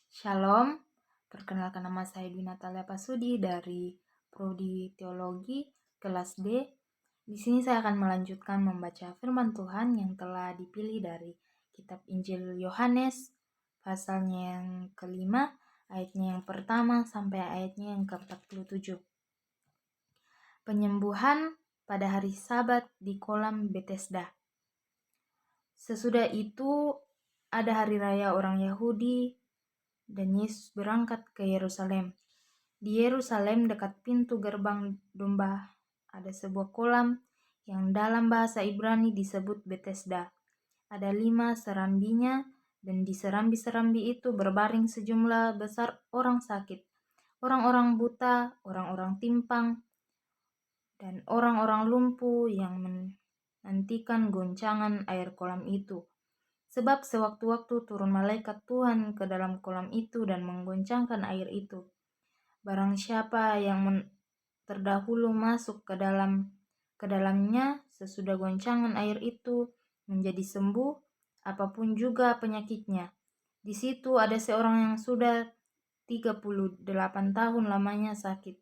Shalom, perkenalkan nama saya Dwi Natalia Pasudi dari Prodi Teologi kelas D. Di sini saya akan melanjutkan membaca firman Tuhan yang telah dipilih dari kitab Injil Yohanes, pasalnya yang kelima, ayatnya yang pertama sampai ayatnya yang ke-47. Penyembuhan pada hari Sabat di kolam Betesda. Sesudah itu ada hari raya orang Yahudi dan Yesus berangkat ke Yerusalem. Di Yerusalem dekat pintu gerbang domba ada sebuah kolam yang dalam bahasa Ibrani disebut Betesda. Ada 5 serambinya dan di serambi-serambi itu berbaring sejumlah besar orang sakit, orang-orang buta, orang-orang timpang, dan orang-orang lumpuh yang menantikan goncangan air kolam itu. Sebab sewaktu-waktu turun malaikat Tuhan ke dalam kolam itu dan menggoncangkan air itu. Barang siapa yang terdahulu masuk ke dalamnya sesudah goncangan air itu menjadi sembuh, apapun juga penyakitnya. Di situ ada seorang yang sudah 38 tahun lamanya sakit.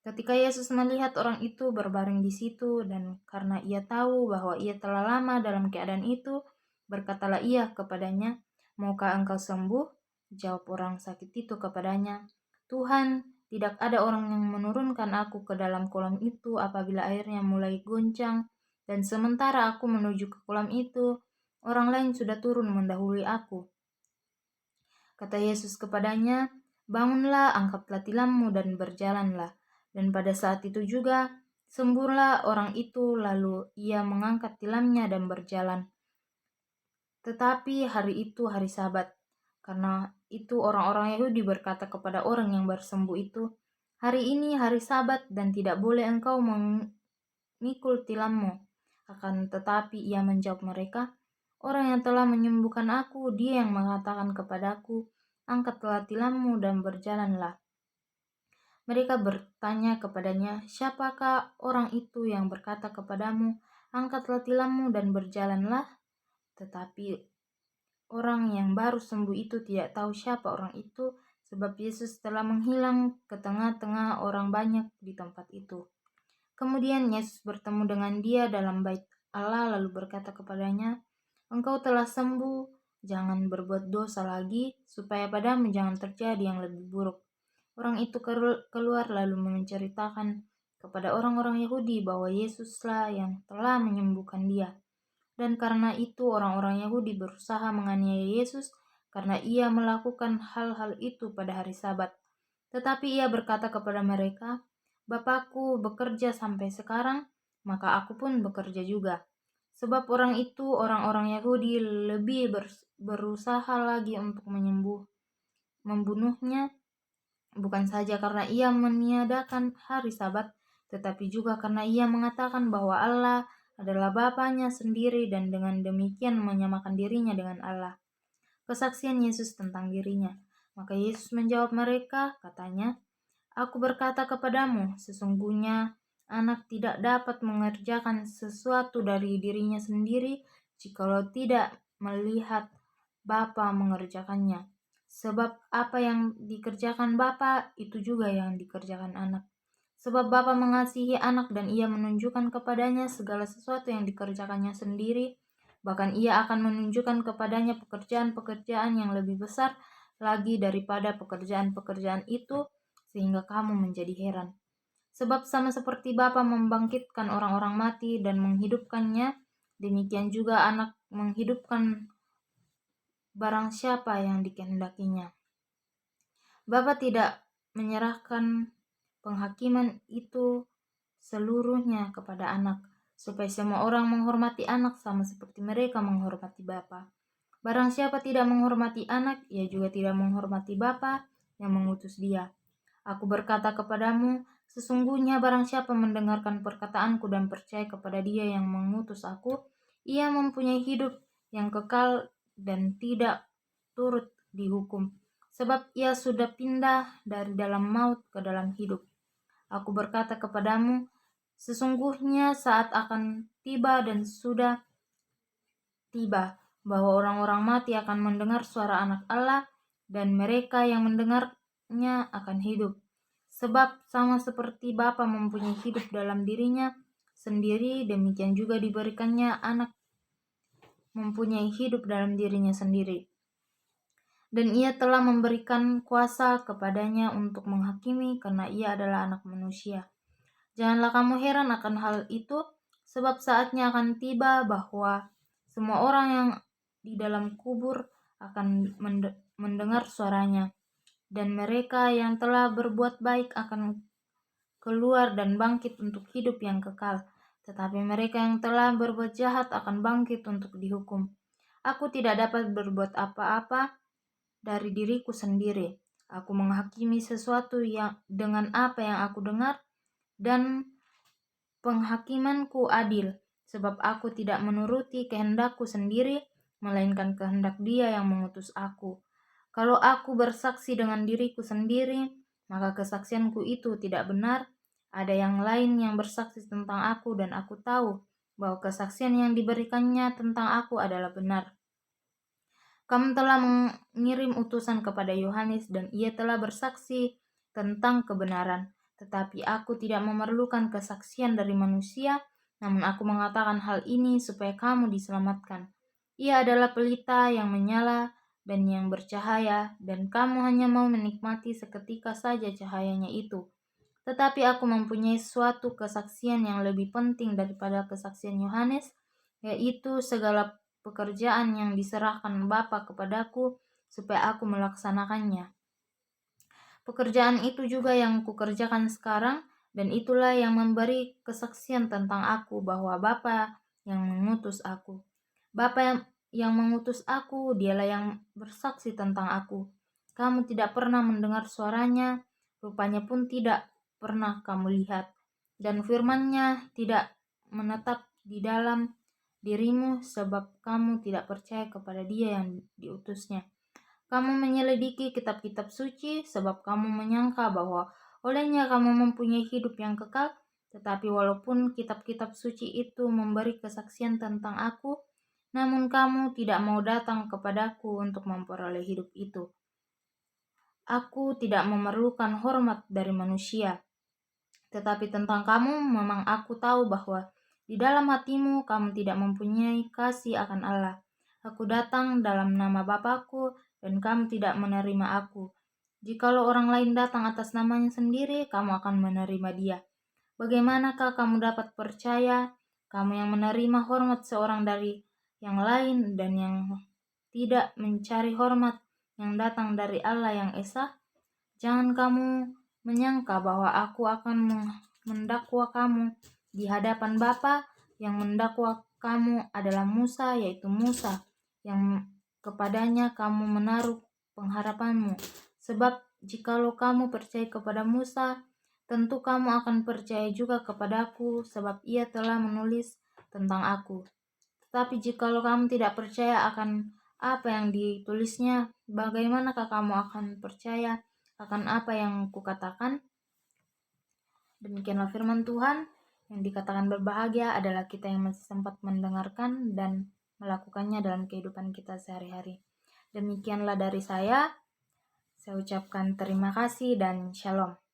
Ketika Yesus melihat orang itu berbaring di situ dan karena ia tahu bahwa ia telah lama dalam keadaan itu, berkatalah ia kepadanya, "Maukah engkau sembuh?" Jawab orang sakit itu kepadanya, "Tuhan, tidak ada orang yang menurunkan aku ke dalam kolam itu apabila airnya mulai goncang, dan sementara aku menuju ke kolam itu, orang lain sudah turun mendahului aku." Kata Yesus kepadanya, "Bangunlah, angkatlah tilammu dan berjalanlah." Dan pada saat itu juga sembuhlah orang itu, lalu ia mengangkat tilamnya dan berjalan. Tetapi hari itu hari Sabat. Karena itu orang-orang Yahudi berkata kepada orang yang bersembuh itu, "Hari ini hari Sabat dan tidak boleh engkau memikul tilammu." Akan tetapi ia menjawab mereka, "Orang yang telah menyembuhkan aku, dia yang mengatakan kepadaku, 'Angkatlah tilammu dan berjalanlah.'" Mereka bertanya kepadanya, "Siapakah orang itu yang berkata kepadamu, 'Angkatlah tilammu dan berjalanlah'?" Tetapi orang yang baru sembuh itu tidak tahu siapa orang itu, sebab Yesus telah menghilang ke tengah-tengah orang banyak di tempat itu. Kemudian Yesus bertemu dengan dia dalam bait Allah lalu berkata kepadanya, "Engkau telah sembuh, jangan berbuat dosa lagi, supaya padamu jangan terjadi yang lebih buruk." Orang itu keluar lalu menceritakan kepada orang-orang Yahudi bahwa Yesuslah yang telah menyembuhkan dia. Dan karena itu orang-orang Yahudi berusaha menganiaya Yesus karena ia melakukan hal-hal itu pada hari Sabat. Tetapi ia berkata kepada mereka, "Bapakku bekerja sampai sekarang, maka aku pun bekerja juga." Sebab orang-orang Yahudi lebih berusaha lagi untuk membunuhnya, bukan saja karena ia meniadakan hari Sabat, tetapi juga karena ia mengatakan bahwa Allah adalah Bapanya sendiri dan dengan demikian menyamakan dirinya dengan Allah. Kesaksian Yesus tentang dirinya. Maka Yesus menjawab mereka, katanya, "Aku berkata kepadamu, sesungguhnya anak tidak dapat mengerjakan sesuatu dari dirinya sendiri jikalau tidak melihat Bapa mengerjakannya. Sebab apa yang dikerjakan Bapa, itu juga yang dikerjakan anak. Sebab Bapa mengasihi anak dan ia menunjukkan kepadanya segala sesuatu yang dikerjakannya sendiri. Bahkan ia akan menunjukkan kepadanya pekerjaan-pekerjaan yang lebih besar lagi daripada pekerjaan-pekerjaan itu, sehingga kamu menjadi heran. Sebab sama seperti Bapa membangkitkan orang-orang mati dan menghidupkannya, demikian juga anak menghidupkan barang siapa yang dikehendakinya. Bapa tidak menyerahkan penghakiman itu seluruhnya kepada anak, supaya semua orang menghormati anak sama seperti mereka menghormati Bapa. Barang siapa tidak menghormati anak, ia juga tidak menghormati Bapa yang mengutus dia. Aku berkata kepadamu, sesungguhnya barang siapa mendengarkan perkataanku dan percaya kepada dia yang mengutus aku, ia mempunyai hidup yang kekal dan tidak turut dihukum, sebab ia sudah pindah dari dalam maut ke dalam hidup. Aku berkata kepadamu, sesungguhnya saat akan tiba dan sudah tiba, bahwa orang-orang mati akan mendengar suara Anak Allah, dan mereka yang mendengarnya akan hidup. Sebab sama seperti Bapa mempunyai hidup dalam dirinya sendiri, demikian juga diberikannya Anak mempunyai hidup dalam dirinya sendiri. Dan ia telah memberikan kuasa kepadanya untuk menghakimi karena ia adalah Anak manusia. Janganlah kamu heran akan hal itu, sebab saatnya akan tiba bahwa semua orang yang di dalam kubur akan mendengar suaranya, dan mereka yang telah berbuat baik akan keluar dan bangkit untuk hidup yang kekal, tetapi mereka yang telah berbuat jahat akan bangkit untuk dihukum. Aku tidak dapat berbuat apa-apa dari diriku sendiri. Aku menghakimi sesuatu yang dengan apa yang aku dengar, dan penghakimanku adil, sebab aku tidak menuruti kehendakku sendiri, melainkan kehendak Dia yang mengutus aku. Kalau aku bersaksi dengan diriku sendiri, maka kesaksianku itu tidak benar. Ada yang lain yang bersaksi tentang aku, dan aku tahu bahwa kesaksian yang diberikannya tentang aku adalah benar. Kamu telah mengirim utusan kepada Yohanes, dan ia telah bersaksi tentang kebenaran. Tetapi aku tidak memerlukan kesaksian dari manusia, namun aku mengatakan hal ini supaya kamu diselamatkan. Ia adalah pelita yang menyala dan yang bercahaya, dan kamu hanya mau menikmati seketika saja cahayanya itu. Tetapi aku mempunyai suatu kesaksian yang lebih penting daripada kesaksian Yohanes, yaitu segala pekerjaan yang diserahkan Bapa kepadaku supaya aku melaksanakannya. Pekerjaan itu juga yang kukerjakan sekarang, dan itulah yang memberi kesaksian tentang aku bahwa Bapa yang mengutus aku. Bapa yang mengutus aku, Dialah yang bersaksi tentang aku. Kamu tidak pernah mendengar suaranya, rupanya pun tidak pernah kamu lihat, dan firman-Nya tidak menetap di dalam dirimu sebab kamu tidak percaya kepada Dia yang diutusnya. Kamu menyelidiki kitab-kitab suci sebab kamu menyangka bahwa olehnya kamu mempunyai hidup yang kekal, tetapi walaupun kitab-kitab suci itu memberi kesaksian tentang aku, namun kamu tidak mau datang kepadaku untuk memperoleh hidup itu. Aku tidak memerlukan hormat dari manusia, tetapi tentang kamu memang aku tahu bahwa di dalam hatimu kamu tidak mempunyai kasih akan Allah. Aku datang dalam nama Bapakku, dan kamu tidak menerima aku. Jikalau orang lain datang atas namanya sendiri, kamu akan menerima dia. Bagaimanakah kamu dapat percaya, kamu yang menerima hormat seorang dari yang lain dan yang tidak mencari hormat yang datang dari Allah yang Esa? Jangan kamu menyangka bahwa aku akan mendakwa kamu di hadapan Bapa. Yang mendakwa kamu adalah Musa, yaitu Musa yang kepadanya kamu menaruh pengharapanmu. Sebab jikalau kamu percaya kepada Musa, tentu kamu akan percaya juga kepadaku, sebab ia telah menulis tentang aku. Tetapi jikalau kamu tidak percaya akan apa yang ditulisnya, bagaimanakah kamu akan percaya akan apa yang kukatakan? Demikianlah firman Tuhan. Yang dikatakan berbahagia adalah kita yang masih sempat mendengarkan dan melakukannya dalam kehidupan kita sehari-hari. Demikianlah dari saya. Saya ucapkan terima kasih dan shalom.